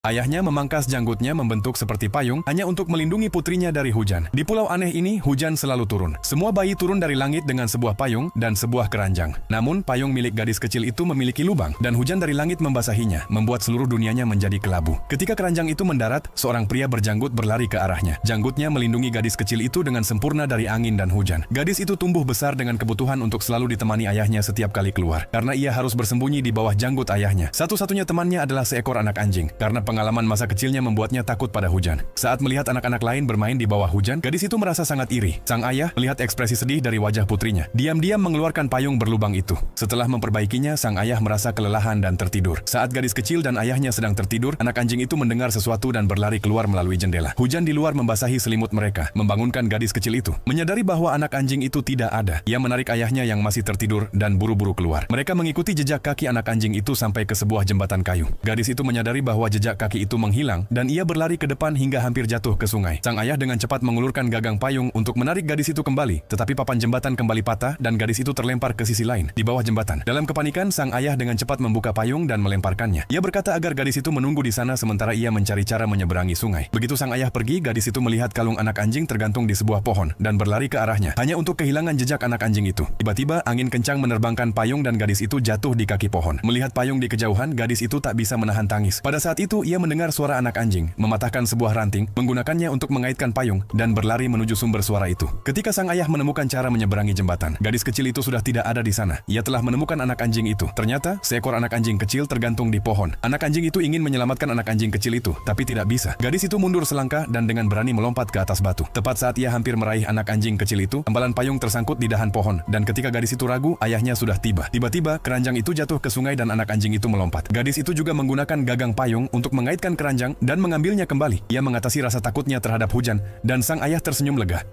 Ayahnya memangkas janggutnya membentuk seperti payung hanya untuk melindungi putrinya dari hujan. Di pulau aneh ini, hujan selalu turun. Semua bayi turun dari langit dengan sebuah payung dan sebuah keranjang. Namun, payung milik gadis kecil itu memiliki lubang, dan hujan dari langit membasahinya, membuat seluruh dunianya menjadi kelabu. Ketika keranjang itu mendarat, seorang pria berjanggut berlari ke arahnya. Janggutnya melindungi gadis kecil itu dengan sempurna dari angin dan hujan. Gadis itu tumbuh besar dengan kebutuhan untuk selalu ditemani ayahnya setiap kali keluar, karena ia harus bersembunyi di bawah janggut ayahnya. Satu-satunya temannya adalah seekor anak anjing, karena pengalaman masa kecilnya membuatnya takut pada hujan. Saat melihat anak-anak lain bermain di bawah hujan, gadis itu merasa sangat iri. Sang ayah melihat ekspresi sedih dari wajah putrinya. Diam-diam mengeluarkan payung berlubang itu. Setelah memperbaikinya, sang ayah merasa kelelahan dan tertidur. Saat gadis kecil dan ayahnya sedang tertidur, anak anjing itu mendengar sesuatu dan berlari keluar melalui jendela. Hujan di luar membasahi selimut mereka, membangunkan gadis kecil itu. Menyadari bahwa anak anjing itu tidak ada, ia menarik ayahnya yang masih tertidur dan buru-buru keluar. Mereka mengikuti jejak kaki anak anjing itu sampai ke sebuah jembatan kayu. Gadis itu menyadari bahwa jejak kaki itu menghilang dan ia berlari ke depan hingga hampir jatuh ke sungai. Sang ayah dengan cepat mengulurkan gagang payung untuk menarik gadis itu kembali, tetapi papan jembatan kembali patah dan gadis itu terlempar ke sisi lain di bawah jembatan. Dalam kepanikan, sang ayah dengan cepat membuka payung dan melemparkannya. Ia berkata agar gadis itu menunggu di sana sementara ia mencari cara menyeberangi sungai. Begitu sang ayah pergi, gadis itu melihat kalung anak anjing tergantung di sebuah pohon dan berlari ke arahnya, hanya untuk kehilangan jejak anak anjing itu. Tiba-tiba, angin kencang menerbangkan payung dan gadis itu jatuh di kaki pohon. Melihat payung di kejauhan, gadis itu tak bisa menahan tangis. Pada saat itu, ia mendengar suara anak anjing, mematahkan sebuah ranting, menggunakannya untuk mengaitkan payung, dan berlari menuju sumber suara itu. Ketika sang ayah menemukan cara menyeberangi jembatan, gadis kecil itu sudah tidak ada di sana. Ia telah menemukan anak anjing itu. Ternyata, seekor anak anjing kecil tergantung di pohon. Anak anjing itu ingin menyelamatkan anak anjing kecil itu, tapi tidak bisa. Gadis itu mundur selangkah dan dengan berani melompat ke atas batu. Tepat saat ia hampir meraih anak anjing kecil itu, embalan payung tersangkut di dahan pohon, dan ketika gadis itu ragu, ayahnya sudah tiba. Tiba-tiba, keranjang itu jatuh ke sungai dan anak anjing itu melompat. Gadis itu juga menggunakan gagang payung untuk mengaitkan keranjang dan mengambilnya kembali. Ia mengatasi rasa takutnya terhadap hujan, dan sang ayah tersenyum lega.